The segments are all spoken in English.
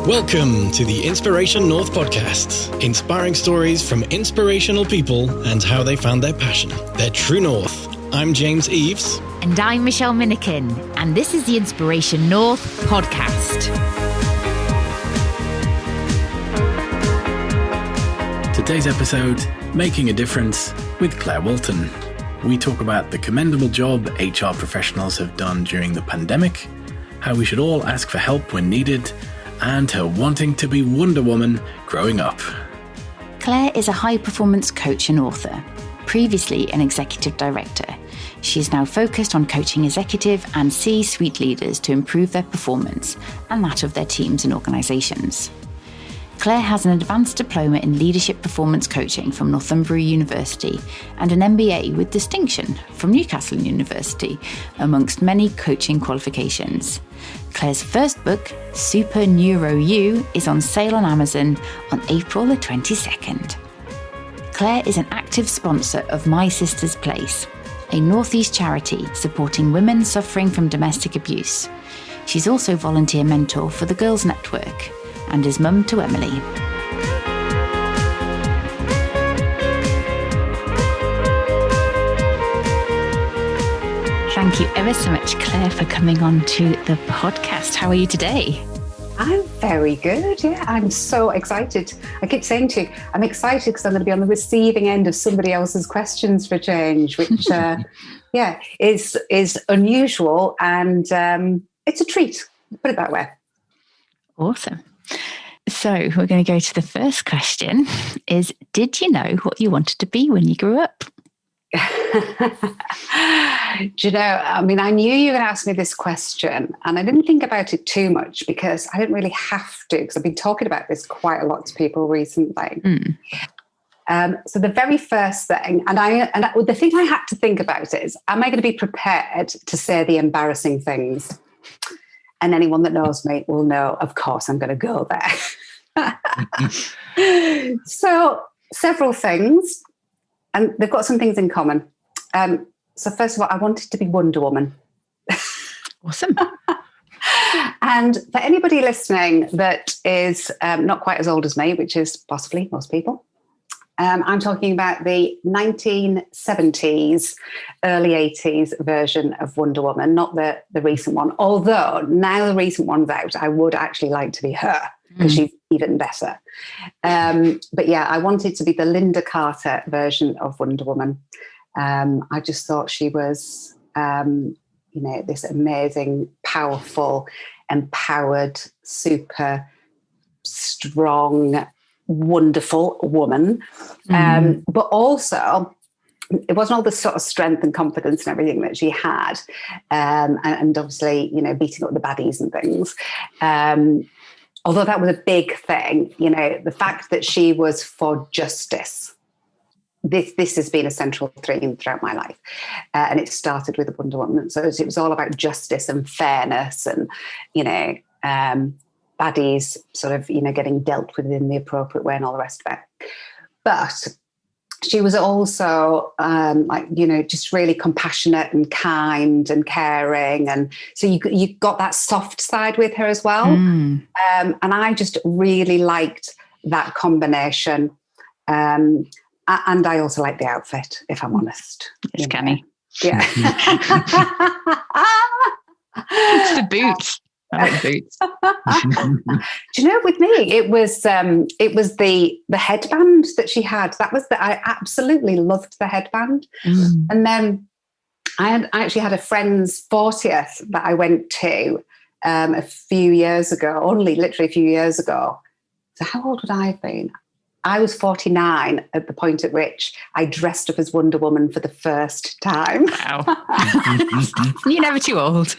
Welcome to the Inspiration North podcast, inspiring stories from inspirational people and how they found their passion, their true north. I'm James Eves. And I'm Michelle Minikin, and this is the Inspiration North podcast. Today's episode, Making a Difference with Claire Walton. We talk about the commendable job HR professionals have done during the pandemic, how we should all ask for help when needed, and her wanting to be Wonder Woman growing up. Claire is a high-performance coach and author, previously an executive director. She is now focused on coaching executive and C-suite leaders to improve their performance and that of their teams and organisations. Claire has an Advanced Diploma in Leadership Performance Coaching from Northumbria University and an MBA with distinction from Newcastle University, amongst many coaching qualifications. Claire's first book, Super Neuro You, is on sale on Amazon on April the 22nd. Claire is an active sponsor of My Sister's Place, a Northeast charity supporting women suffering from domestic abuse. She's also volunteer mentor for the Girls Network and is mum to Emily. Thank you ever so much, Claire, for coming on to the podcast. How are you today? I'm very good. Yeah, I'm so excited. I keep saying to you, I'm excited because I'm going to be on the receiving end of somebody else's questions for change, which, is unusual and it's a treat. Put it that way. Awesome. So we're going to go to the first question is, did you know what you wanted to be when you grew up? Do you know, I mean, I knew you were going to ask me this question and I didn't think about it too much because I didn't really have to, because I've been talking about this quite a lot to people recently. So the very first thing, the thing I had to think about is, am I going to be prepared to say the embarrassing things? And anyone that knows me will know, of course, I'm going to go there. So several things, and they've got some things in common. So first of all, I wanted to be Wonder Woman. Awesome. And for anybody listening that is not quite as old as me, which is possibly most people, I'm talking about the 1970s, early 80s version of Wonder Woman, not the recent one. Although now the recent one's out, I would actually like to be her because she's even better. But yeah, I wanted to be the Linda Carter version of Wonder Woman. I just thought she was, this amazing, powerful, empowered, super strong, wonderful woman. But also, it wasn't all the sort of strength and confidence and everything that she had. And obviously, beating up the baddies and things. Although that was a big thing, the fact that she was for justice. This has been a central theme throughout my life. And it started with Wonder Woman. So it was all about justice and fairness and, baddies sort of, getting dealt with in the appropriate way and all the rest of it. But she was also just really compassionate and kind and caring. And so you got that soft side with her as well. And I just really liked that combination. And I also like the outfit, if I'm honest. It's canny. Yeah. It's the boots. I like boots. Do you know, with me, it was the headband that she had. I absolutely loved the headband. And then I actually had a friend's 40th that I went to a few years ago, only literally a few years ago. So how old would I have been? I was 49 at the point at which I dressed up as Wonder Woman for the first time. Wow. You're never too old.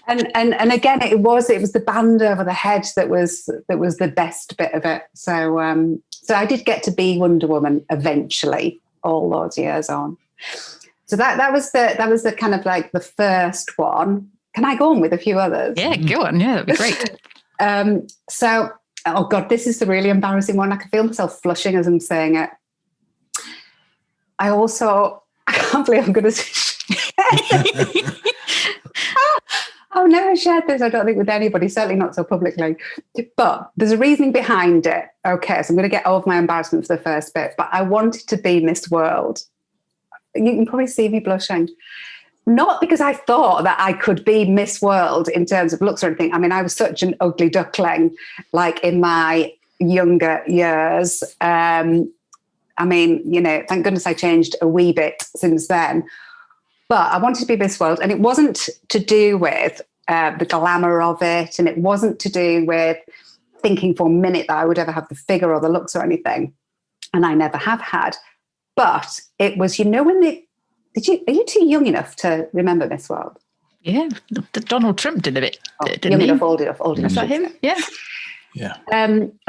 And again, it was the band over the head that was the best bit of it. So I did get to be Wonder Woman eventually, all those years on. So that was the kind of like the first one. Can I go on with a few others? Yeah, go on. Yeah, that'd be great. So, oh God, this is the really embarrassing one. I can feel myself flushing as I'm saying it. I can't believe I'm going to say I've never shared this, I don't think, with anybody, certainly not so publicly. But there's a reasoning behind it. Okay, so I'm going to get over my embarrassment for the first bit, but I wanted to be Miss World. You can probably see me blushing. Not because I thought that I could be Miss World in terms of looks or anything. I mean, I was such an ugly duckling, like in my younger years. I mean, you know, thank goodness I changed a wee bit since then. But I wanted to be Miss World, and it wasn't to do with the glamour of it, and it wasn't to do with thinking for a minute that I would ever have the figure or the looks or anything, and I never have had. But it was, you know, when are you too young enough to remember Miss World? Yeah, Donald Trump did a bit. Young enough, old enough. Is that him? Yeah. Yeah.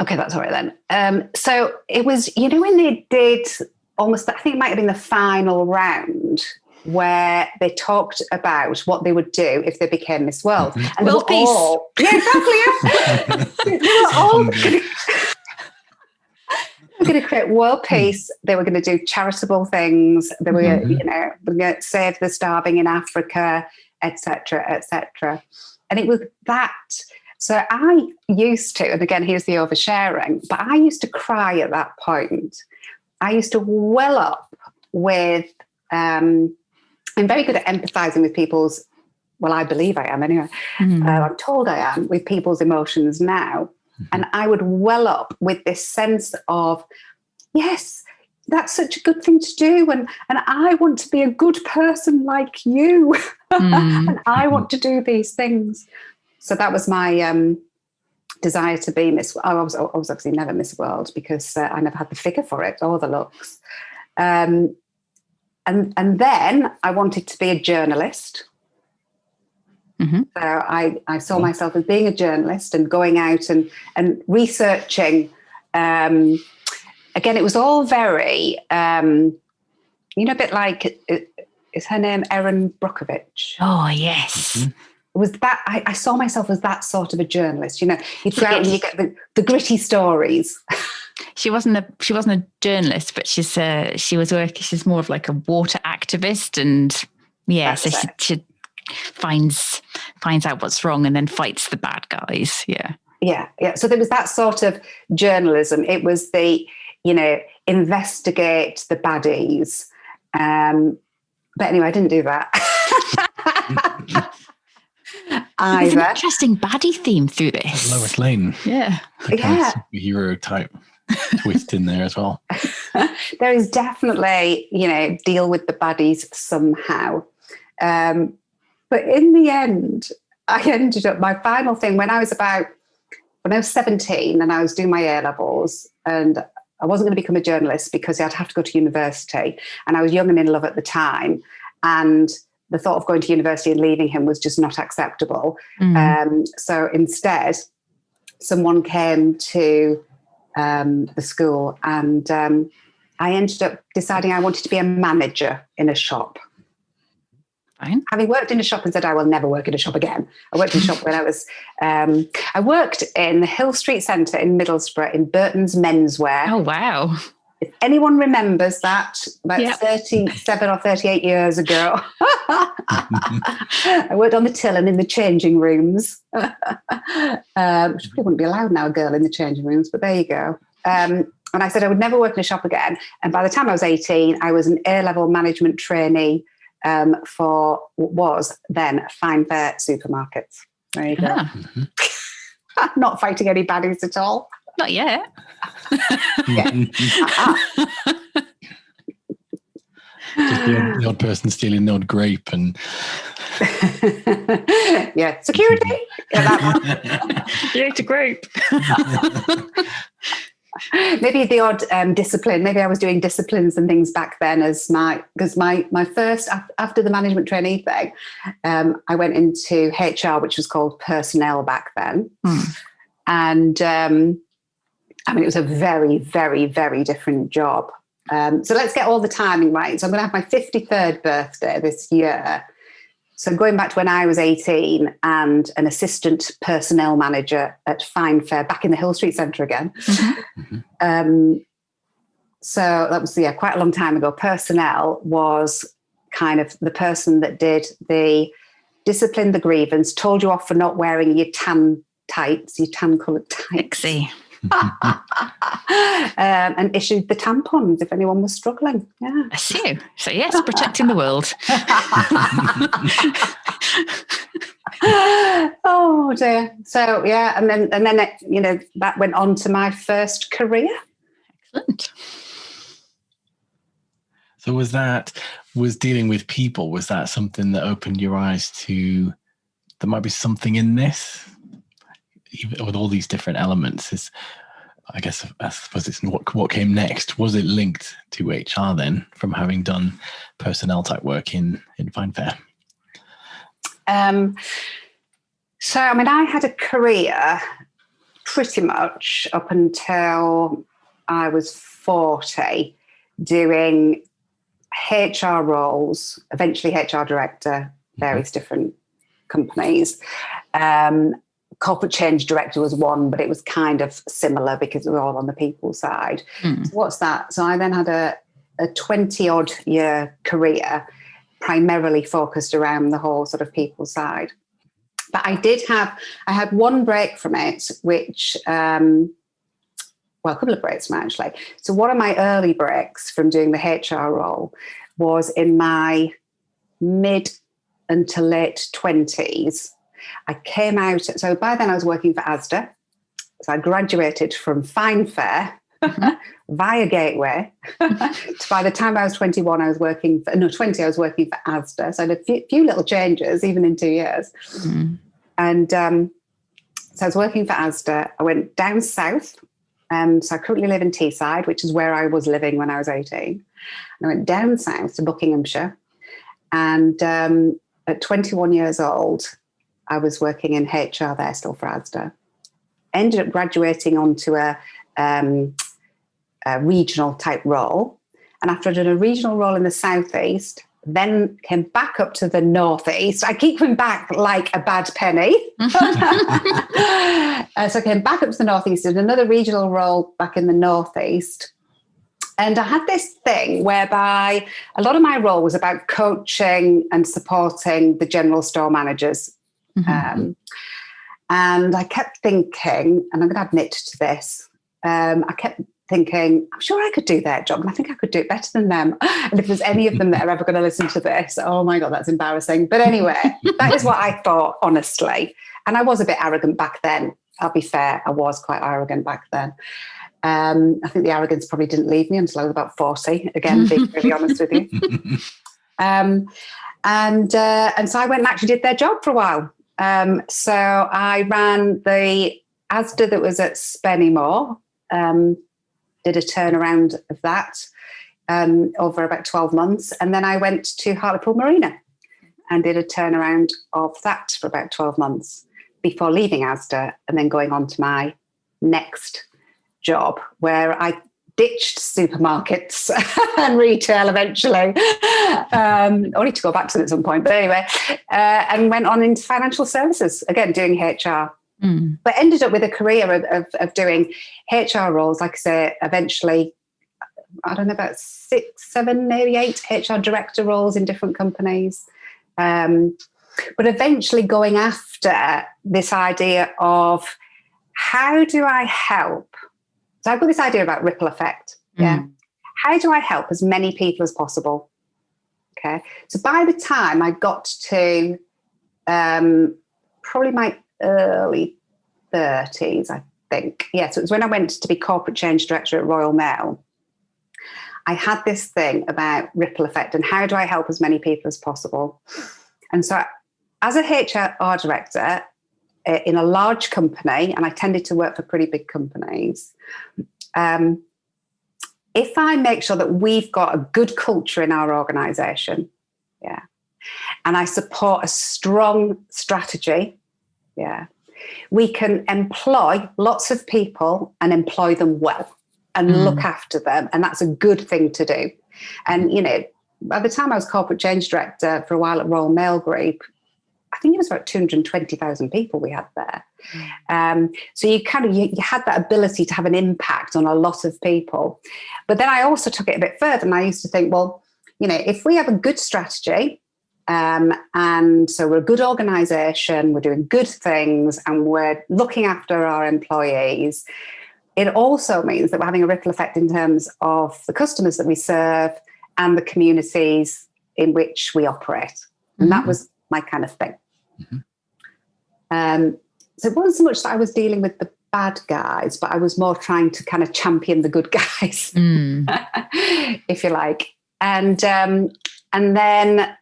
Okay, that's all right then. So it was, you know, when they did almost, I think it might have been the final round, where they talked about what they would do if they became Miss World. And World peace. Yeah, exactly. Yeah. They were all going to create world peace. They were going to do charitable things. They were, you know, going to save the starving in Africa, etc., etc. And it was that. So I used to, and again, here's the oversharing, but I used to cry at that point. I used to well up with, I'm very good at empathizing with people's, well, I believe I am anyway. I'm told I am, with people's emotions now. And I would well up with this sense of, yes, that's such a good thing to do. And I want to be a good person like you. And I want to do these things. So that was my desire to be Miss. I was obviously never Miss World because I never had the figure for it or the looks. And then I wanted to be a journalist. So I saw myself as being a journalist and going out and researching. Again, it was all very, you know, a bit like, is her name Erin Brockovich? Oh, yes. It was that I saw myself as that sort of a journalist. You know, you'd go out and you get the gritty stories. She wasn't a journalist, but she's more of like a water activist, and so she finds out what's wrong and then fights the bad guys. Yeah. So there was that sort of journalism. It was the, you know, investigate the baddies. But anyway, I didn't do that. There's an interesting baddie theme through this. Lois Lane. Yeah. The kind of superhero type twist in there as well. There is definitely, you know, deal with the baddies somehow. But in the end, I ended up, my final thing, when I was 17 and I was doing my A-levels, and I wasn't going to become a journalist because I'd have to go to university, and I was young and in love at the time, and the thought of going to university and leaving him was just not acceptable. So instead, someone came to the school, and I ended up deciding I wanted to be a manager in a shop. Fine. Having worked in a shop and said I will never work in a shop again. I worked in a shop when I was, I worked in the Hill Street Centre in Middlesbrough in Burton's Menswear. Oh, wow. If anyone remembers that, about 37 or 38 years ago, I worked on the till and in the changing rooms, which probably wouldn't be allowed now, a girl in the changing rooms, but there you go. And I said I would never work in a shop again. And by the time I was 18, I was an A-level management trainee for what was then Fine Fair supermarkets. There you go. Not fighting any baddies at all. Not yet. Just the odd person stealing the odd grape and security. You ate a grape. Maybe the odd discipline. Maybe I was doing disciplines and things back then because my first, after the management trainee thing, I went into HR, which was called personnel back then. And I mean, it was a very, very, very different job. So let's get all the timing right. So I'm going to have my 53rd birthday this year. So going back to when I was 18 and an assistant personnel manager at Fine Fair back in the Hill Street Centre again. So that was, quite a long time ago. Personnel was kind of the person that did the disciplined the grievance, told you off for not wearing your tan tights, your tan coloured tights. And issued the tampons if anyone was struggling. Yeah. I see. So yes, protecting the world. Oh dear. So yeah, and then it, that went on to my first career. Excellent. So was dealing with people, was that something that opened your eyes to there might be something in this? Even with all these different elements, I suppose it's what came next. Was it linked to HR then, from having done personnel type work in Fine Fair? So, I had a career pretty much up until I was 40 doing HR roles, eventually HR director, various different companies. Corporate change director was one, but it was kind of similar because we were all on the people side. So what's that? So I then had a 20-odd year career primarily focused around the whole sort of people side. But I had one break from it, which, a couple of breaks from it, actually. So one of my early breaks from doing the HR role was in my mid until late 20s. I came out, so by then I was working for Asda. So I graduated from Fine Fair via Gateway. So by the time I was 21, I was working for Asda. So I had a few little changes, even in 2 years. And so I was working for Asda. I went down south. So I currently live in Teesside, which is where I was living when I was 18. And I went down south to Buckinghamshire. And at 21 years old, I was working in HR there still for Asda. Ended up graduating onto a regional type role. And after I'd done a regional role in the southeast, then came back up to the northeast. I keep coming back like a bad penny. So I came back up to the northeast, did another regional role back in the northeast. And I had this thing whereby a lot of my role was about coaching and supporting the general store managers. And I kept thinking, and I'm going to admit to this, I kept thinking, I'm sure I could do their job, and I think I could do it better than them. And if there's any of them that are ever going to listen to this, oh my God, that's embarrassing. But anyway, that is what I thought, honestly. And I was a bit arrogant back then. I'll be fair, I was quite arrogant back then. I think the arrogance probably didn't leave me until I was about 40, again, being really honest with you. And so I went and actually did their job for a while. So I ran the Asda that was at Spennymoor, did a turnaround of that over about 12 months. And then I went to Hartlepool Marina and did a turnaround of that for about 12 months before leaving Asda and then going on to my next job, where I ditched supermarkets and retail eventually, only to go back to them at some point, but anyway, and went on into financial services, again, doing HR. But ended up with a career of doing HR roles, like I say, eventually, I don't know, about 6, 7, maybe 8 HR director roles in different companies. But eventually going after this idea of how do I help? So I've got this idea about ripple effect. Yeah. How do I help as many people as possible? Okay. So by the time I got to probably my early 30s, I think. Yeah, so it was when I went to be corporate change director at Royal Mail. I had this thing about ripple effect and how do I help as many people as possible? And so as a HR director in a large company, and I tended to work for pretty big companies, if I make sure that we've got a good culture in our organisation, yeah, and I support a strong strategy, yeah, we can employ lots of people and employ them well and look after them. And that's a good thing to do. And, you know, by the time I was corporate change director for a while at Royal Mail Group, I think it was about 220,000 people we had there. So you had that ability to have an impact on a lot of people. But then I also took it a bit further and I used to think, well, you know, if we have a good strategy And so we're a good organisation, we're doing good things, and we're looking after our employees. It also means that we're having a ripple effect in terms of the customers that we serve and the communities in which we operate. And that was my kind of thing. So it wasn't so much that I was dealing with the bad guys, but I was more trying to kind of champion the good guys, if you like. And then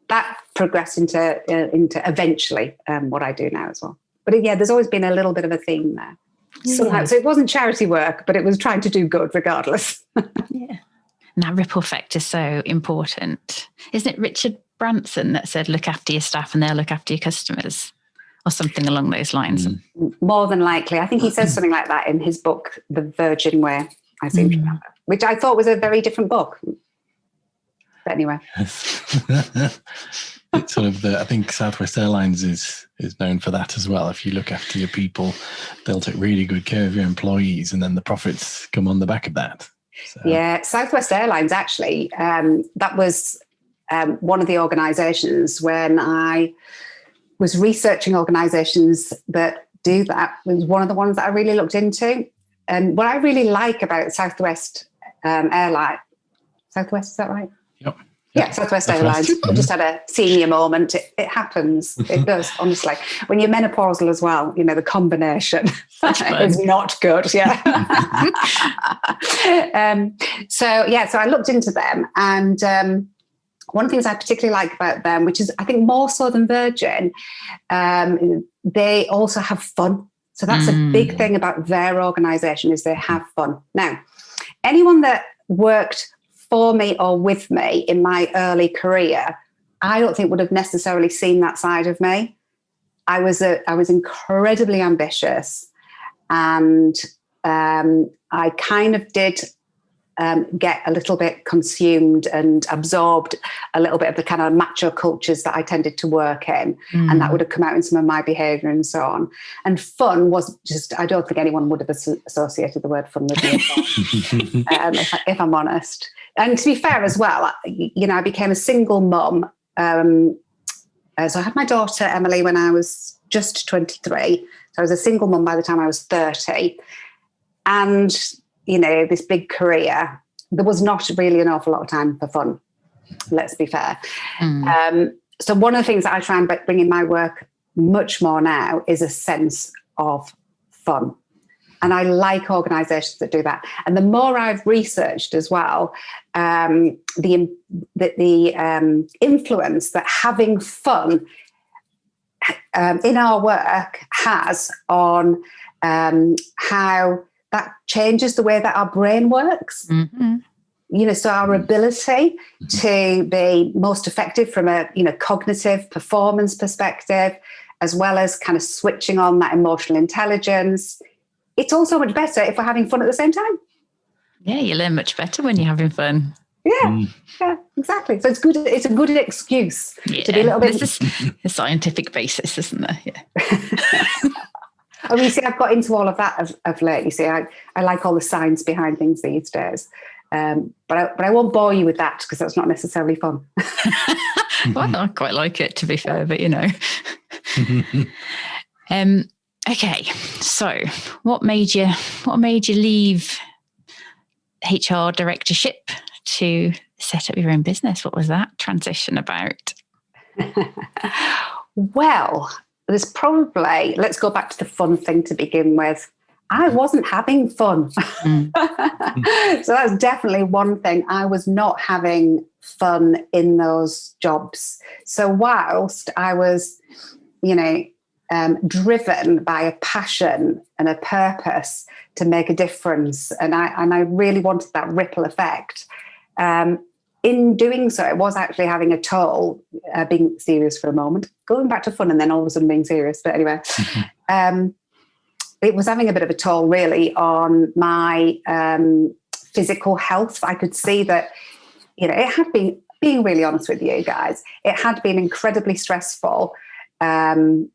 that progressed into eventually what I do now as well. But yeah, there's always been a little bit of a theme there. Somehow. So it wasn't charity work, but it was trying to do good regardless. Yeah. And that ripple effect is so important. Isn't it Richard Branson that said, look after your staff and they'll look after your customers? Or something along those lines. More than likely. I think he says something like that in his book, The Virgin Way, I seem to remember, which I thought was a very different book. But anyway. It's sort of I think Southwest Airlines is known for that as well. If you look after your people, they'll take really good care of your employees, and then the profits come on the back of that. So. Yeah, Southwest Airlines, actually, that was one of the organisations when I was researching organisations that do that. It was one of the ones that I really looked into. And what I really like about Southwest Airlines, Southwest, is that right? Yep. Yeah, Southwest Airlines. I just had a senior moment. It happens. It does, honestly. When you're menopausal as well, the combination is not good. Yeah. So I looked into them, and one of the things I particularly like about them, which is I think more so than Virgin, they also have fun. So that's a big thing about their organisation, is they have fun. Now, anyone that worked for me or with me in my early career, I don't think would have necessarily seen that side of me. I was incredibly ambitious, and I kind of did get a little bit consumed and absorbed a little bit of the kind of macho cultures that I tended to work in. And that would have come out in some of my behaviour and so on. And fun was just, I don't think anyone would have associated the word fun with me, if I'm honest. And to be fair as well, I became a single mum. So I had my daughter, Emily, when I was just 23. So I was a single mum by the time I was 30. And this big career, there was not really an awful lot of time for fun, let's be fair. So one of the things that I try and bring in my work much more now is a sense of fun. And I like organisations that do that. And the more I've researched as well, the influence that having fun in our work has on how that changes the way that our brain works. So our ability to be most effective from a cognitive performance perspective, as well as kind of switching on that emotional intelligence. It's also much better if we're having fun at the same time. Yeah, you learn much better when you're having fun. Yeah, exactly. So it's good. It's a good excuse to be a little bit. This is a scientific basis, isn't there? Yeah. Oh, you see, I've got into all of that of late. You see, I like all the science behind things these days. But I won't bore you with that because that's not necessarily fun. Well, I quite like it, to be fair, but Okay, so what made you leave HR directorship to set up your own business? What was that transition about? Well, there's probably, let's go back to the fun thing to begin with. I wasn't having fun. So that's definitely one thing. I was not having fun in those jobs. So whilst I was, driven by a passion and a purpose to make a difference, and I really wanted that ripple effect, in doing so, it was actually having a toll, being serious for a moment, going back to fun and then all of a sudden being serious. But anyway, it was having a bit of a toll really on my physical health. I could see that, it had been, being really honest with you guys, it had been incredibly stressful, having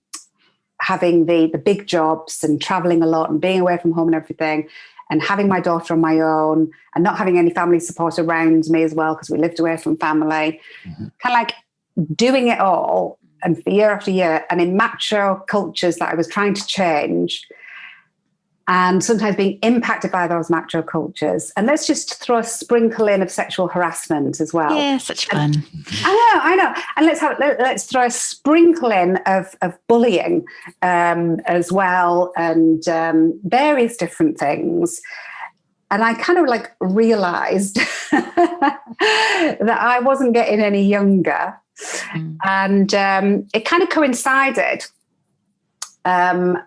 the big jobs and traveling a lot and being away from home and everything, and having my daughter on my own and not having any family support around me as well because we lived away from family. Kind of like doing it all and for year after year, and in macho cultures that I was trying to change, and sometimes being impacted by those macho cultures. And let's just throw a sprinkle in of sexual harassment as well. Yeah, such fun. I know. And let's throw a sprinkle in of bullying as well, and various different things. And I kind of like realized that I wasn't getting any younger. And it kind of coincided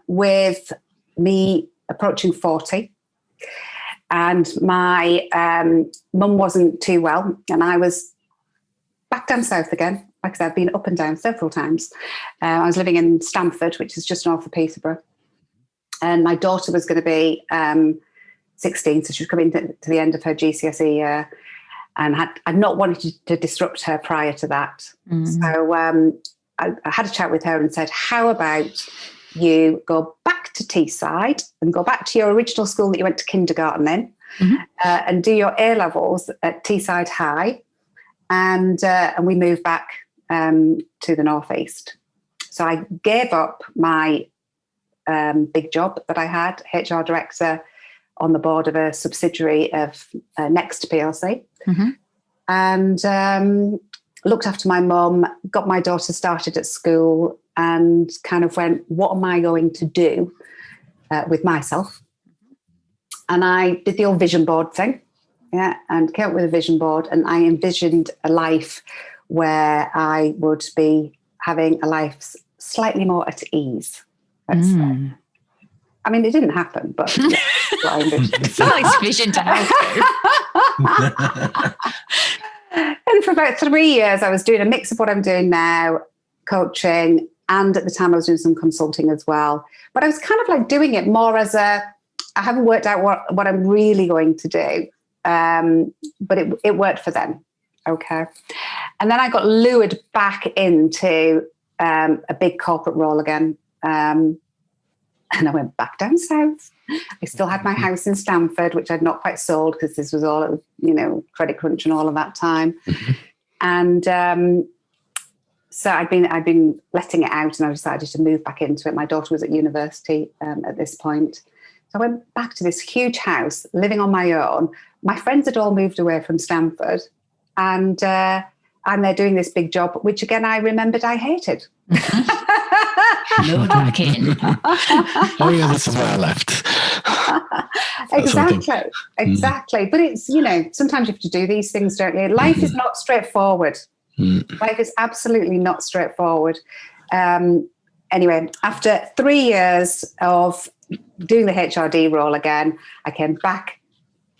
with me approaching 40, and my mum wasn't too well, and I was back down south again. Like I said, I've been up and down several times. I was living in Stamford, which is just north of Peterborough, and my daughter was going to be 16, so she was coming to the end of her GCSE year, and I'd not wanted to disrupt her prior to that. So I had a chat with her and said, how about you go back to Teesside and go back to your original school that you went to kindergarten in, and do your A-levels at Teesside High, and we moved back to the northeast. So I gave up my big job that I had, HR director on the board of a subsidiary of Next PLC, and looked after my mum, got my daughter started at school, and kind of went, what am I going to do with myself? And I did the old vision board thing, and came up with a vision board, and I envisioned a life where I would be having a life slightly more at ease, let's say. I mean, it didn't happen, but that's what I envisioned. It's a nice vision to have. And for about 3 years, I was doing a mix of what I'm doing now, coaching, and at the time I was doing some consulting as well. But I was kind of like doing it more as I haven't worked out what I'm really going to do. But it worked for them. Okay. And then I got lured back into a big corporate role again. And I went back down south. I still had my house in Stamford, which I'd not quite sold because this was all, credit crunch and all of that time. And so I'd been letting it out, and I decided to move back into it. My daughter was at university at this point. So I went back to this huge house, living on my own. My friends had all moved away from Stamford, and I'm there doing this big job, which again, I remembered I hated. Lured back in. Oh yeah, this is where I left. Exactly. But it's, sometimes you have to do these things, don't you? Life is not straightforward. Life is absolutely not straightforward. Anyway, after 3 years of doing the HRD role again, I came back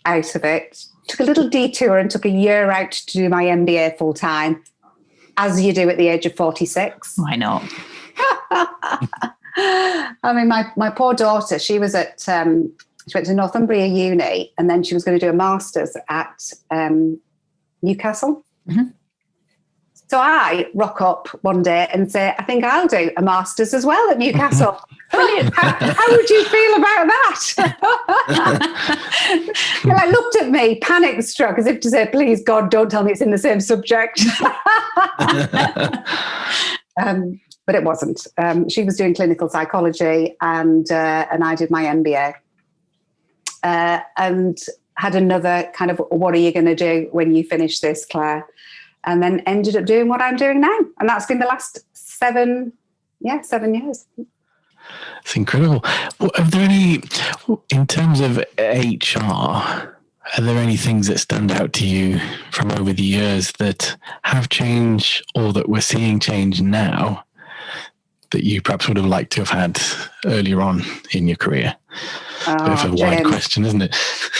out of it, took a little detour and took a year out to do my MBA full time, as you do at the age of 46. Why not? I mean, my poor daughter, she was at, she went to Northumbria Uni, and then she was going to do a master's at Newcastle. So I rock up one day and say, I think I'll do a master's as well at Newcastle. Brilliant. How would you feel about that? And I looked at me, panic struck, as if to say, please, God, don't tell me it's in the same subject. But it wasn't. She was doing clinical psychology, and I did my MBA. And had another kind of, what are you going to do when you finish this, Claire? And then ended up doing what I'm doing now. And that's been the last 7 years. It's incredible. Are there any, in terms of HR, are there any things that stand out to you from over the years that have changed, or that we're seeing change now, that you perhaps would have liked to have had earlier on in your career? Bit of a wide question, isn't it?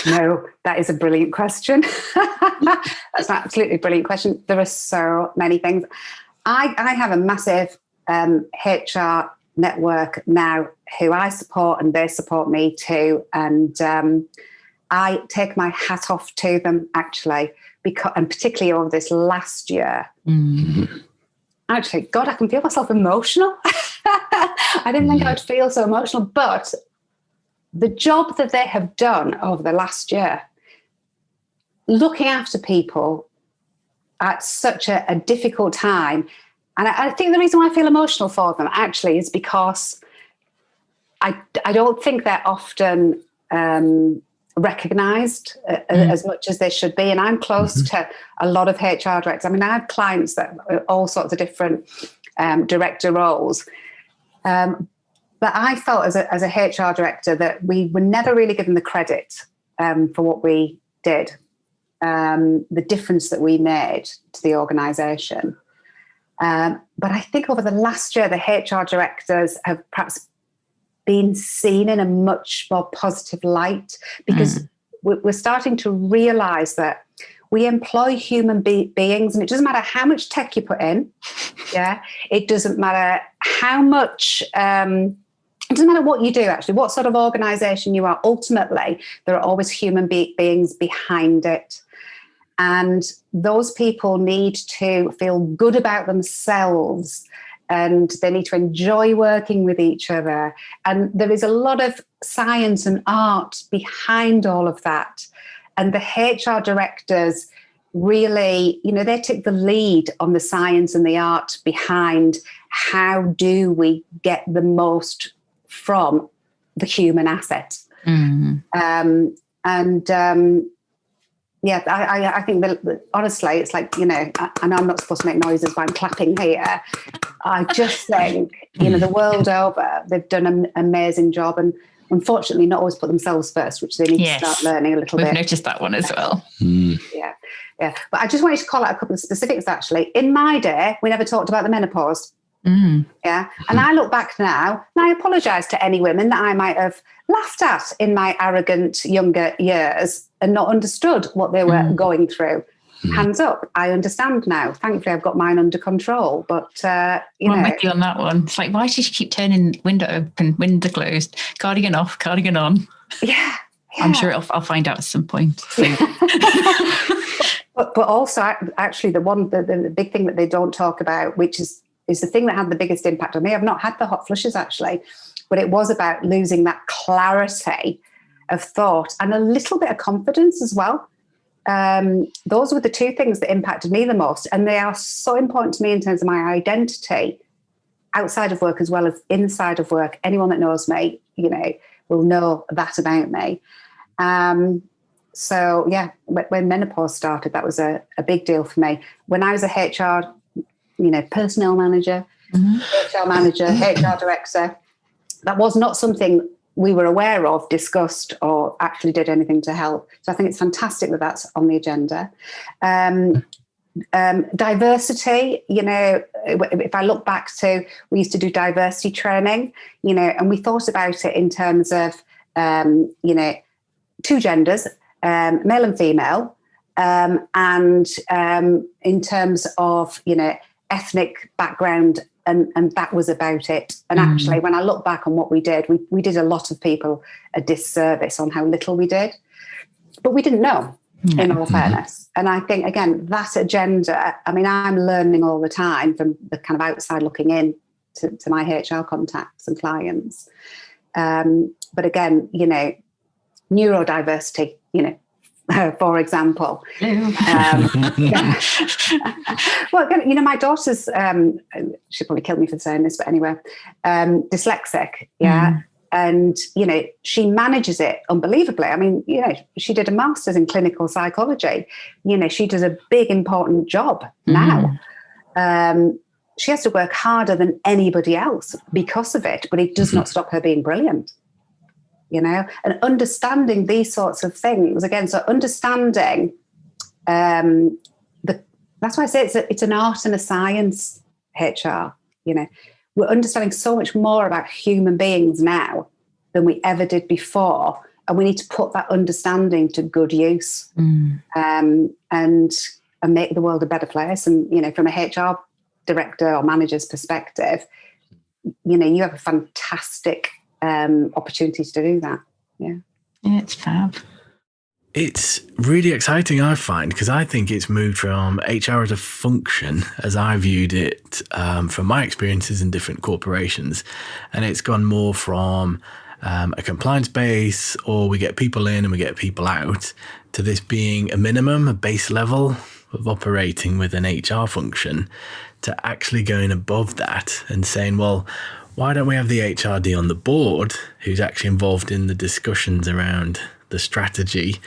No, that is a brilliant question. That's an absolutely brilliant question. There are so many things. I have a massive HR network now who I support, and they support me too. And I take my hat off to them, actually, because, and particularly over this last year. Actually, God, I can feel myself emotional. I didn't think I'd feel so emotional, but the job that they have done over the last year, looking after people at such a difficult time. And I think the reason why I feel emotional for them actually is because I don't think they're often recognised as much as they should be. And I'm close to a lot of HR directors. I mean, I have clients that are all sorts of different director roles. But I felt as a HR director that we were never really given the credit for what we did, the difference that we made to the organisation. But I think over the last year, the HR directors have perhaps been seen in a much more positive light, because we're starting to realise that we employ human beings, and it doesn't matter how much tech you put in. Yeah, it doesn't matter how much. It doesn't matter what you do, actually, what sort of organisation you are. Ultimately, there are always human beings behind it. And those people need to feel good about themselves, and they need to enjoy working with each other. And there is a lot of science and art behind all of that. And the HR directors really, they take the lead on the science and the art behind how do we get the most from the human asset. I think that honestly, it's like, I know I'm not supposed to make noises, but I'm clapping here. I just think, the world over, they've done an amazing job, and unfortunately not always put themselves first, which they need to start learning a little bit. We've noticed that one as well. Yeah. But I just wanted to call out a couple of specifics, actually. In my day, we never talked about the menopause. Yeah. And I look back now and I apologise to any women that I might have laughed at in my arrogant younger years and not understood what they were going through. Hands up. I understand now. Thankfully, I've got mine under control. But, I'm with you on that one. It's like, why does she keep turning window open, window closed, cardigan off, cardigan on? Yeah. I'm sure I'll find out at some point. So. but also, actually, the big thing that they don't talk about, which is the thing that had the biggest impact on me. I've not had the hot flushes, actually, but it was about losing that clarity of thought and a little bit of confidence as well. Those were the two things that impacted me the most, and they are so important to me in terms of my identity outside of work as well as inside of work. Anyone that knows me, will know that about me. So, yeah, when menopause started, that was a big deal for me. When I was a HR personnel manager, HR manager, HR director, that was not something we were aware of, discussed, or actually did anything to help. So I think it's fantastic that that's on the agenda. Diversity, if I look back to, we used to do diversity training, and we thought about it in terms of, two genders, male and female, and in terms of, ethnic background, and that was about it. And actually, when I look back on what we did, we did a lot of people a disservice on how little we did, but we didn't know, in all fairness. And I think, again, that agenda, I mean, I'm learning all the time from the kind of outside looking in to my HR contacts and clients. But again, neurodiversity, for example. Well, my daughter's, she'll probably kill me for saying this, but anyway, dyslexic, and, she manages it unbelievably. I mean, she did a master's in clinical psychology. She does a big, important job now. She has to work harder than anybody else because of it, but it does not stop her being brilliant. And understanding these sorts of things again. So understanding that's why I say it's an art and a science. HR, we're understanding so much more about human beings now than we ever did before, and we need to put that understanding to good use, and make the world a better place. And from a HR director or manager's perspective, you have a fantastic opportunities to do that. Yeah, it's fab. It's really exciting, I find, because I think it's moved from HR as a function, as I viewed it from my experiences in different corporations, and it's gone more from a compliance base, or we get people in and we get people out, to this being a minimum, a base level of operating with an HR function to actually going above that and saying, well, why don't we have the HRD on the board who's actually involved in the discussions around the strategy,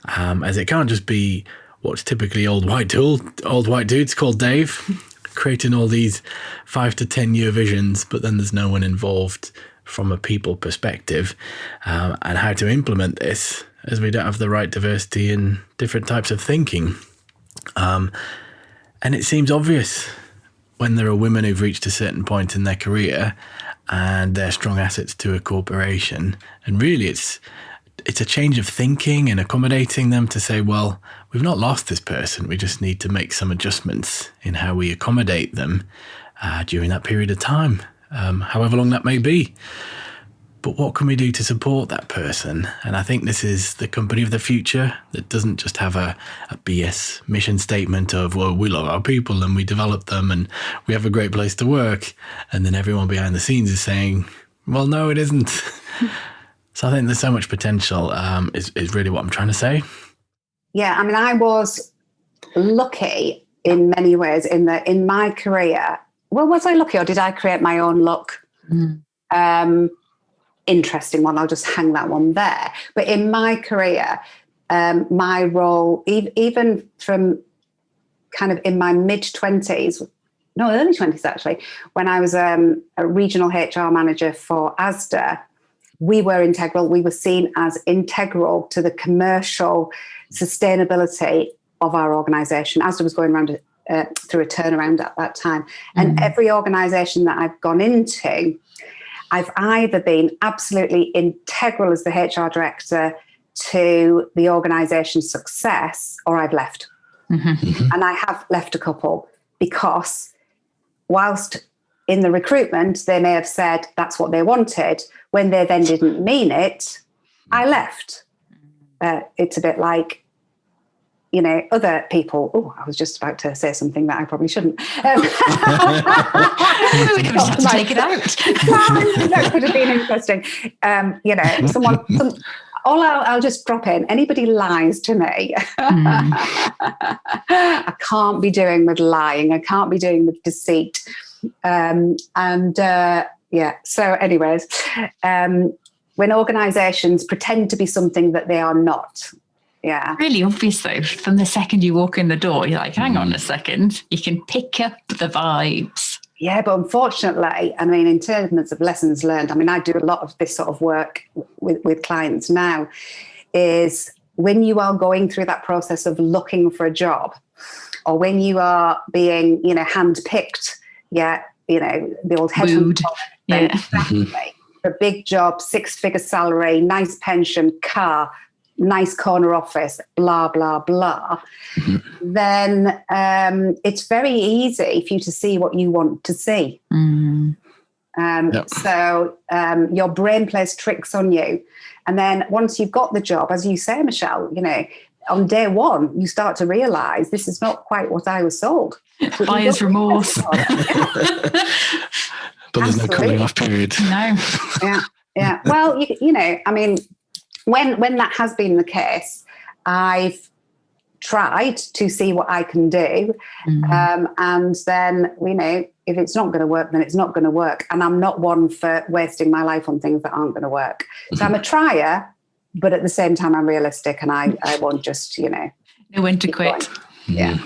as it can't just be what's typically old white dudes called Dave creating all these 5 to 10 year visions, but then there's no one involved from a people perspective, and how to implement this, as we don't have the right diversity in different types of thinking. And it seems obvious when there are women who've reached a certain point in their career and they're strong assets to a corporation. And really it's a change of thinking and accommodating them to say, well, we've not lost this person. We just need to make some adjustments in how we accommodate them during that period of time, however long that may be. But what can we do to support that person? And I think this is the company of the future that doesn't just have a BS mission statement of, well, we love our people and we develop them and we have a great place to work. And then everyone behind the scenes is saying, well, no, it isn't. So I think there's so much potential, is really what I'm trying to say. Yeah, I mean, I was lucky in many ways in my career. Well, was I lucky or did I create my own luck? Interesting one. I'll just hang that one there. But in my career, my role, even from kind of in my mid-20s, no, early 20s actually, when I was a regional HR manager for Asda, we were integral. We were seen as integral to the commercial sustainability of our organisation. Asda was going around through a turnaround at that time. And every organisation that I've gone into, I've either been absolutely integral as the HR director to the organisation's success, or I've left. And I have left a couple because whilst in the recruitment, they may have said that's what they wanted, when they then didn't mean it, I left. It's a bit like, you know, other people. Oh, I was just about to say something that I probably shouldn't. We just have to take it out. That could have been interesting. You know, I'll just drop in. Anybody lies to me, I can't be doing with lying. I can't be doing with deceit. So anyways, when organisations pretend to be something that they are not. Yeah. Really obvious though, from the second you walk in the door, you're like, hang on a second, you can pick up the vibes. Yeah, but unfortunately, I mean, in terms of lessons learned, I mean, I do a lot of this sort of work with clients now, is when you are going through that process of looking for a job, or when you are being, you know, handpicked, the old headhunt, for a big job, 6-figure salary, nice pension, car, nice corner office, blah, blah, blah, then it's very easy for you to see what you want to see. So your brain plays tricks on you. And then once you've got the job, as you say, Michelle, you know, on day one, you start to realise this is not quite what I was sold. Buyer's remorse. But there's no cooling off period. No. Yeah. Well, you know, I mean, when that has been the case, I've tried to see what I can do. And then, you know, if it's not going to work, then it's not going to work. And I'm not one for wasting my life on things that aren't going to work. So I'm a trier, but at the same time, I'm realistic and I won't just, you know. Know when to quit. Yeah.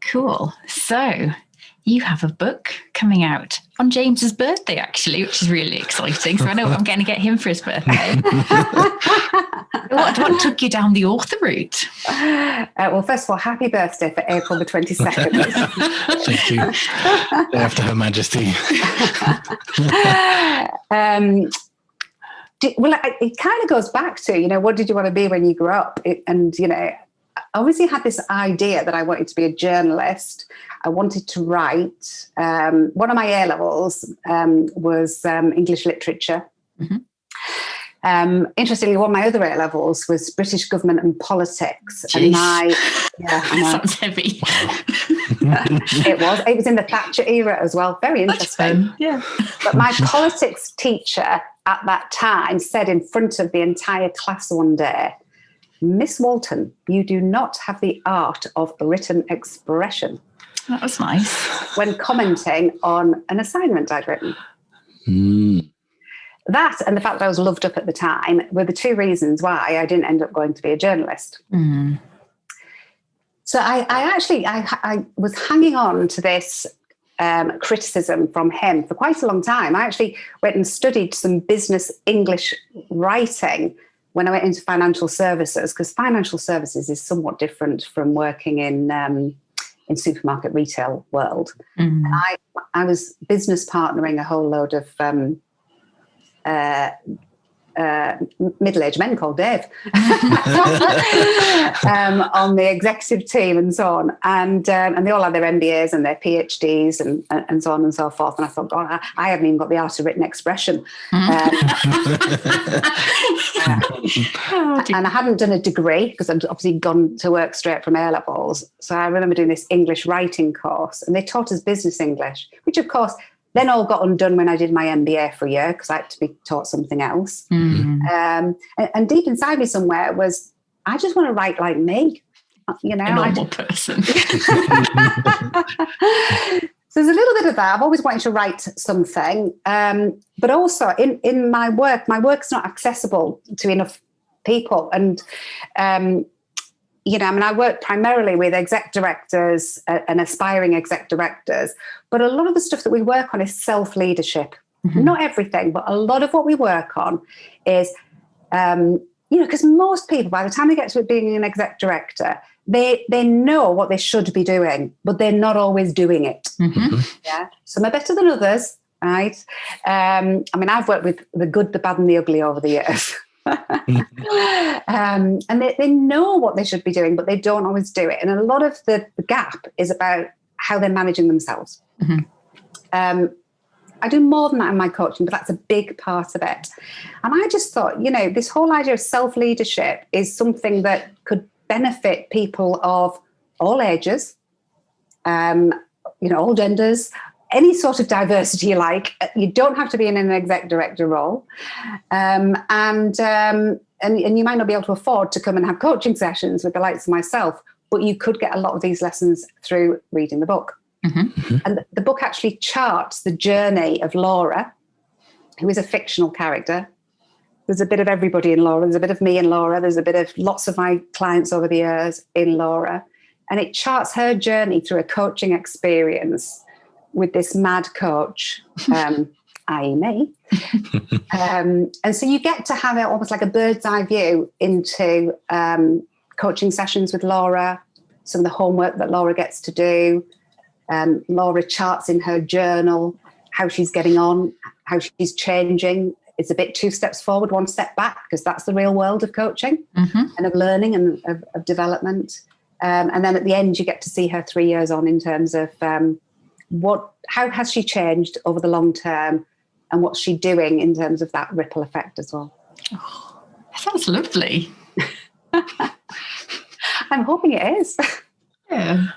Cool. So you have a book coming out on James's birthday, actually, which is really exciting. So I know I'm going to get him for his birthday. What took you down the author route? Well, first of all, happy birthday for April the 22nd. Thank you. After Her Majesty. Well, it kind of goes back to, you know, what did you want to be when you grew up? And, you know, I obviously had this idea that I wanted to be a journalist. I wanted to write. One of my A-levels was English literature. Interestingly, one of my other A-levels was British government and politics. Jeez. And Sounds heavy. It was in the Thatcher era as well. Very interesting. Yeah. But my politics teacher at that time said in front of the entire class one day, Miss Walton, you do not have the art of written expression. That was nice. When commenting on an assignment I'd written. That and the fact that I was loved up at the time were the two reasons why I didn't end up going to be a journalist. So I was hanging on to this criticism from him for quite a long time. I actually went and studied some business English writing when I went into financial services, because financial services is somewhat different from working in supermarket retail world. And I was business partnering a whole load of middle-aged men called Dave on the executive team and so on, and they all had their MBAs and their PhDs and so on and so forth. And I thought, God, I haven't even got the art of written expression. And I hadn't done a degree because I'd obviously gone to work straight from A-levels. So I remember doing this English writing course, and they taught us business English, which of course then all got undone when I did my MBA for a year because I had to be taught something else. And deep inside me somewhere was, I just want to write like me, you know. A normal person. So there's a little bit of that. I've always wanted to write something, but also in my work's not accessible to enough people. And, you know, I mean, I work primarily with exec directors and aspiring exec directors, but a lot of the stuff that we work on is self-leadership. Not everything, but a lot of what we work on is, you know, because most people, by the time they get to being an exec director, they know what they should be doing, but they're not always doing it. Yeah, some are better than others, right? I mean, I've worked with the good, the bad, and the ugly over the years. And they know what they should be doing, but they don't always do it. And a lot of the gap is about how they're managing themselves. I do more than that in my coaching, but that's a big part of it. And I just thought, you know, this whole idea of self-leadership is something that could benefit people of all ages, you know, all genders, any sort of diversity you like. You don't have to be in an exec director role. And you might not be able to afford to come and have coaching sessions with the likes of myself, but you could get a lot of these lessons through reading the book. And the book actually charts the journey of Laura, who is a fictional character. There's a bit of everybody in Laura. There's a bit of me in Laura. There's a bit of lots of my clients over the years in Laura. And it charts her journey through a coaching experience with this mad coach, i.e. me. And so you get to have it almost like a bird's eye view into coaching sessions with Laura, some of the homework that Laura gets to do. Laura charts in her journal how she's getting on, how she's changing. It's a bit 2 steps forward, 1 step back, because that's the real world of coaching and of learning and of development. And then at the end, you get to see her 3 years on in terms of how has she changed over the long term, and what's she doing in terms of that ripple effect as well. Oh, that sounds lovely. I'm hoping it is. Yeah.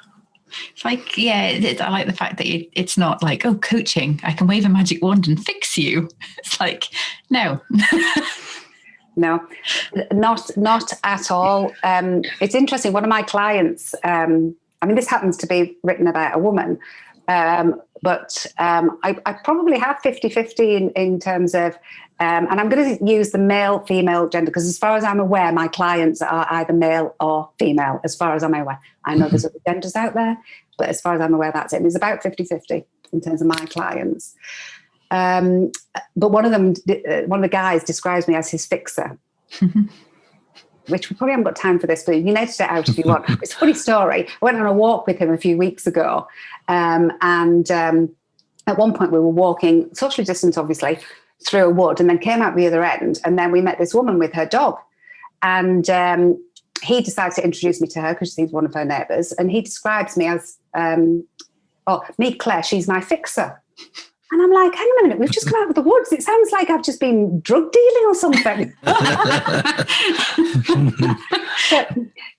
It's like, I like the fact that it's not like, oh, coaching, I can wave a magic wand and fix you. It's like, no. No, not at all. It's interesting. One of my clients, I mean, this happens to be written about a woman, but I probably have 50-50 in terms of, and I'm going to use the male-female gender, because as far as I'm aware, my clients are either male or female, as far as I'm aware. I know there's other genders out there, but as far as I'm aware, that's it. And it's about 50-50 in terms of my clients. But one of the guys describes me as his fixer, which we probably haven't got time for this, but you can edit it out if you want. It's a funny story. I went on a walk with him a few weeks ago, and at one point we were walking, socially distanced obviously, through a wood, and then came out the other end, and then we met this woman with her dog, and he decided to introduce me to her because she's one of her neighbours, and he describes me as, me, Claire, she's my fixer. And I'm like, hang on a minute, we've just come out of the woods. It sounds like I've just been drug dealing or something.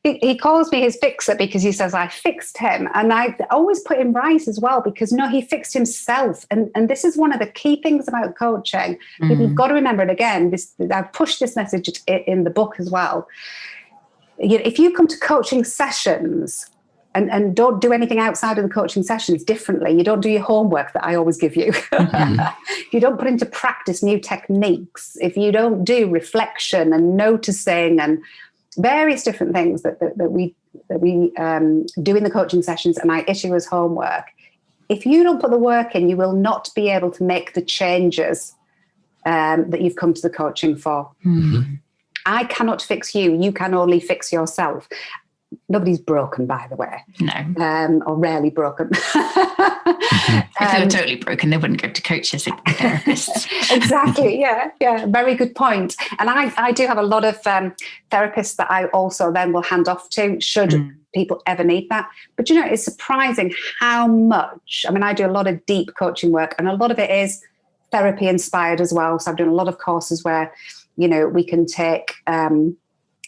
He calls me his fixer because he says I fixed him. And I always put him right as well, because no, he fixed himself. And this is one of the key things about coaching. People have got to remember it again. I've pushed this message in the book as well. if you come to coaching sessions and don't do anything outside of the coaching sessions differently, you don't do your homework that I always give you. If you don't put into practice new techniques, if you don't do reflection and noticing and various different things that we do in the coaching sessions and I issue as homework, if you don't put the work in, you will not be able to make the changes that you've come to the coaching for. Mm-hmm. I cannot fix you. You can only fix yourself. Nobody's broken, by the way. No. Or rarely broken. If they were totally broken, they wouldn't go to coaches and therapists. Exactly. Yeah. Very good point. And I do have a lot of therapists that I also then will hand off to should people ever need that. But, it's surprising how much, I do a lot of deep coaching work, and a lot of it is therapy inspired as well. So I've done a lot of courses where, we can take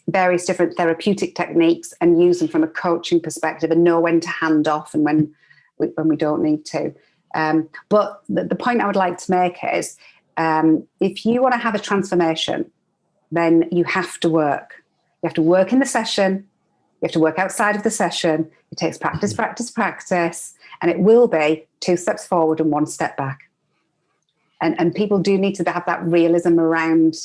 various different therapeutic techniques and use them from a coaching perspective and know when to hand off and when we don't need to. But the point I would like to make is if you want to have a transformation, then you have to work. You have to work in the session. You have to work outside of the session. It takes practice, and it will be 2 steps forward and 1 step back. And people do need to have that realism around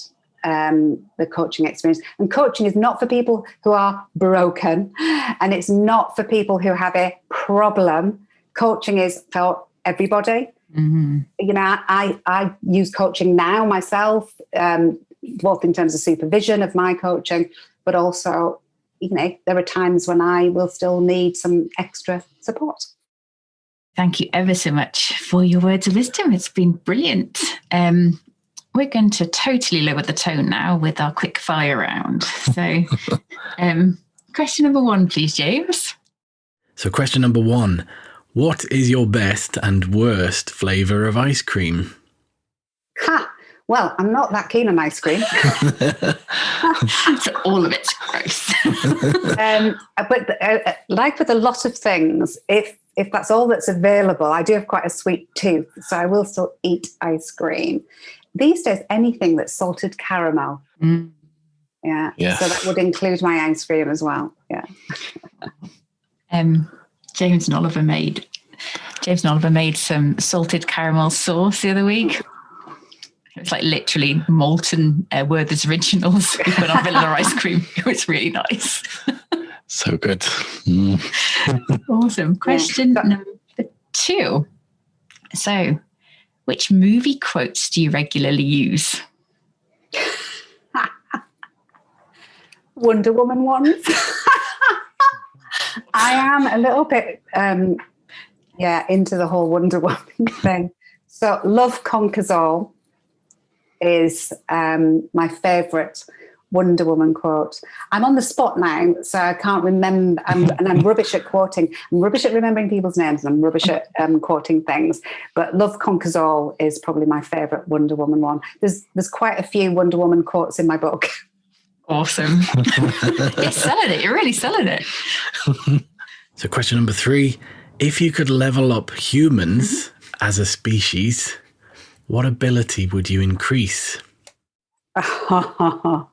the coaching experience. And coaching is not for people who are broken, and it's not for people who have a problem. Coaching is for everybody. Mm-hmm. I use coaching now myself, both in terms of supervision of my coaching, but also, there are times when I will still need some extra support. Thank you ever so much for your words of wisdom. It's been brilliant. We're going to totally lower the tone now with our quick fire round. So question number 1, please, James. So question number 1, what is your best and worst flavour of ice cream? Well, I'm not that keen on ice cream. So all of it's gross. But like with a lot of things, if that's all that's available, I do have quite a sweet tooth, so I will still eat ice cream. These days, anything that's salted caramel. Yeah. Yes. So that would include my ice cream as well. Yeah. James and Oliver made some salted caramel sauce the other week. It's like literally molten Werther's Originals we put on vanilla ice cream. It was really nice. So good. Awesome. Question number 2. So, which movie quotes do you regularly use? Wonder Woman ones. I am a little bit, into the whole Wonder Woman thing. So, love conquers all is my favourite Wonder Woman quote. I'm on the spot now, so I can't remember, and I'm rubbish at quoting. I'm rubbish at remembering people's names, and I'm rubbish at quoting things. But love conquers all is probably my favourite Wonder Woman one. There's quite a few Wonder Woman quotes in my book. Awesome. You're selling it. You're really selling it. So question number 3, if you could level up humans as a species, what ability would you increase? I'm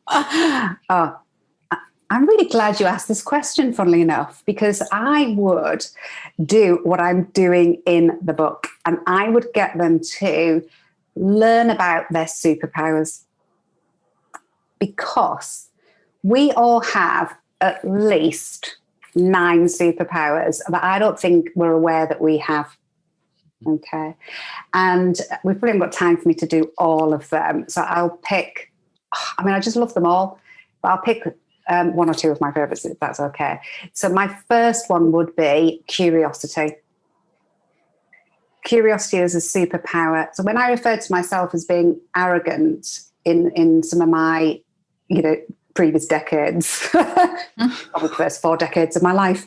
really glad you asked this question, funnily enough, because I would do what I'm doing in the book, and I would get them to learn about their superpowers, because we all have at least 9 superpowers that I don't think we're aware that we have. Okay. And we've probably got time for me to do all of them. So I'll pick, I just love them all, but I'll pick 1 or 2 of my favorites, if that's okay. So my first one would be curiosity. Curiosity is a superpower. So when I refer to myself as being arrogant in some of my, previous decades, probably the first 4 decades of my life,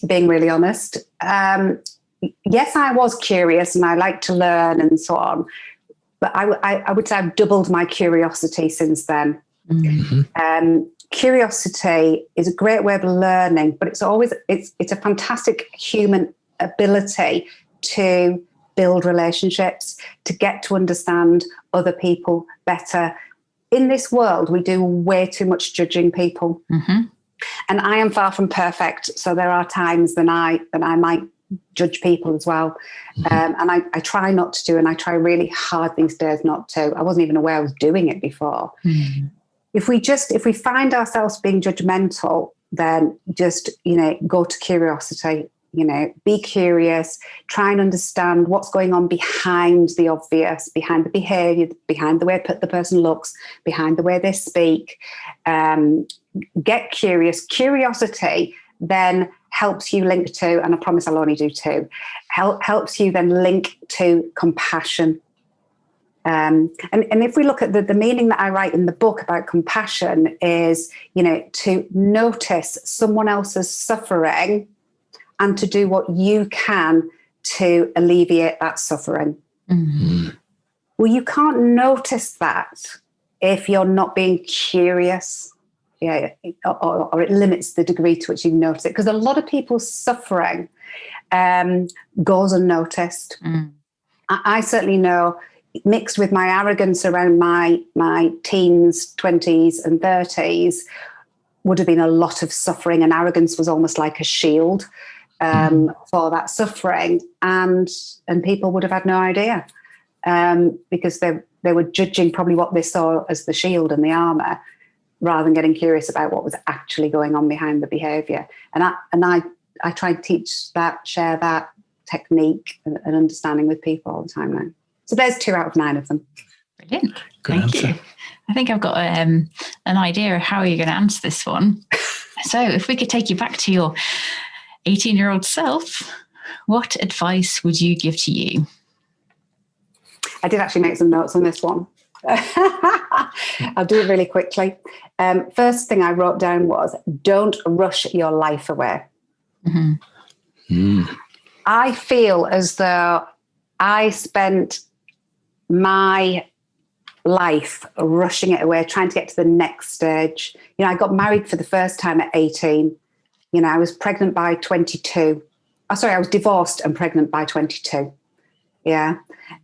being really honest, yes, I was curious and I like to learn and so on, but I would say I've doubled my curiosity since then. Mm-hmm. Curiosity is a great way of learning, but it's a fantastic human ability to build relationships, to get to understand other people better, in this world, we do way too much judging people. Mm-hmm. And I am far from perfect. So there are times when I might judge people as well. And I try not to do, and I try really hard these days not to. I wasn't even aware I was doing it before. Mm-hmm. If we find ourselves being judgmental, then just, go to curiosity, be curious, try and understand what's going on behind the obvious, behind the behavior, behind the way the person looks, behind the way they speak. Get curious. Curiosity then helps you link to, and I promise I'll only do two, helps you then link to compassion. And if we look at the meaning that I write in the book about compassion is, to notice someone else's suffering and to do what you can to alleviate that suffering. Mm-hmm. Well, you can't notice that if you're not being curious. Yeah, or it limits the degree to which you notice it, because a lot of people's suffering goes unnoticed. I certainly know, mixed with my arrogance around my teens, 20s and 30s, would have been a lot of suffering, and arrogance was almost like a shield for that suffering, and people would have had no idea because they were judging probably what they saw as the shield and the armour, rather than getting curious about what was actually going on behind the behaviour. And I try to teach that, share that technique and understanding with people all the time now. So there's 2 out of 9 of them. Brilliant. Good Thank answer. you. I think I've got an idea of how you're going to answer this one. So if we could take you back to your 18-year-old self, what advice would you give to you? I did actually make some notes on this one. I'll do it really quickly. First thing I wrote down was, don't rush your life away. Mm-hmm. I feel as though I spent my life rushing it away, trying to get to the next stage. I got married for the first time at 18. I was pregnant by 22. I was divorced and pregnant by 22. Yeah.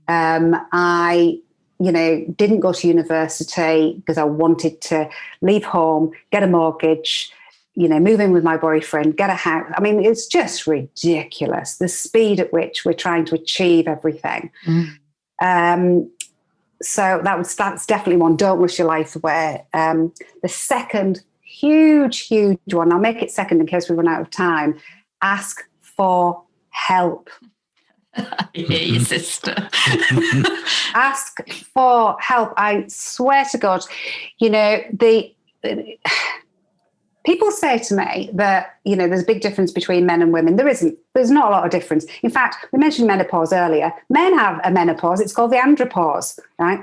I didn't go to university because I wanted to leave home, get a mortgage, move in with my boyfriend, get a house. I mean, it's just ridiculous, the speed at which we're trying to achieve everything. So that's definitely one. Don't rush your life away. The second huge one, I'll make it second in case we run out of time, ask for help. Your sister. Ask for help. I swear to God, people say to me that, there's a big difference between men and women. There isn't. There's not a lot of difference. In fact, we mentioned menopause earlier. Men have a menopause. It's called the andropause, right?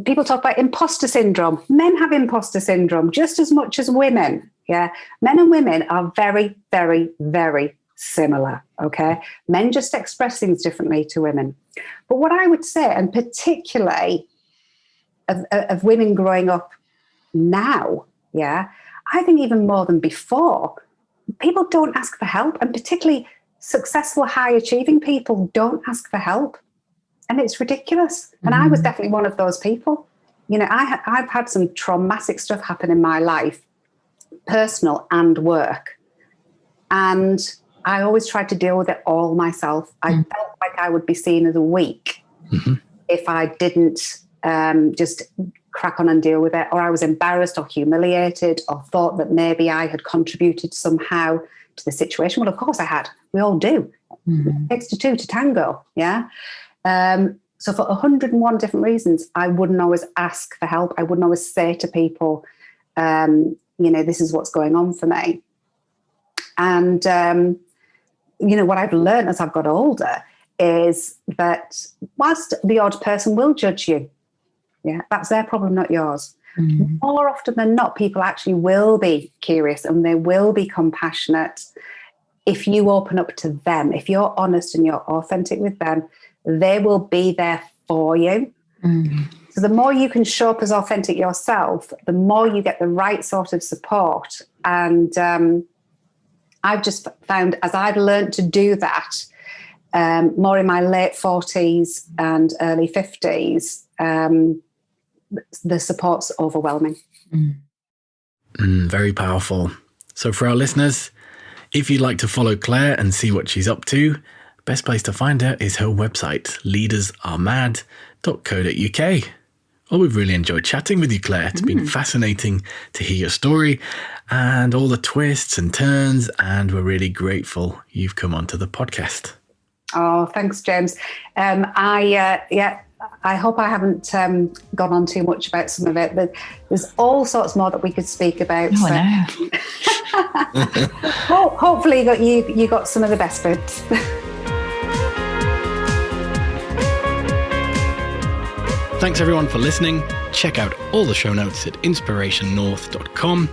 People talk about imposter syndrome. Men have imposter syndrome just as much as women. Yeah. Men and women are very, very, very similar. Okay. Men just express things differently to women. But what I would say, and particularly of women growing up now, yeah, I think even more than before, people don't ask for help, and particularly successful, high-achieving people don't ask for help. And it's ridiculous. And I was definitely one of those people. I've had some traumatic stuff happen in my life, personal and work. And I always tried to deal with it all myself. I felt like I would be seen as weak if I didn't just crack on and deal with it, or I was embarrassed or humiliated or thought that maybe I had contributed somehow to the situation. Well, of course I had. We all do. It takes two to tango, yeah? So for 101 different reasons, I wouldn't always ask for help. I wouldn't always say to people, this is what's going on for me. And, what I've learned as I've got older is that whilst the odd person will judge you, yeah, that's their problem, not yours. More often than not, people actually will be curious and they will be compassionate if you open up to them. If you're honest and you're authentic with them, they will be there for you. So the more you can show up as authentic yourself, the more you get the right sort of support. And I've just found, as I've learned to do that, more in my late 40s and early 50s, the support's overwhelming. Very powerful. So for our listeners, if you'd like to follow Claire and see what she's up to, best place to find her is her website, leadersaremad.co.uk. Well, we've really enjoyed chatting with you, Claire. It's been fascinating to hear your story and all the twists and turns, and we're really grateful you've come onto the podcast. Oh, thanks, James. I hope I haven't gone on too much about some of it, but there's all sorts more that we could speak about. Oh, I know. Hopefully you got some of the best bits. Thanks everyone for listening. Check out all the show notes at inspirationnorth.com.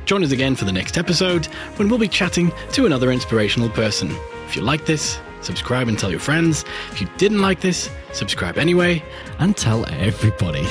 Join us again for the next episode when we'll be chatting to another inspirational person. If you like this, subscribe and tell your friends. If you didn't like this, subscribe anyway. And tell everybody.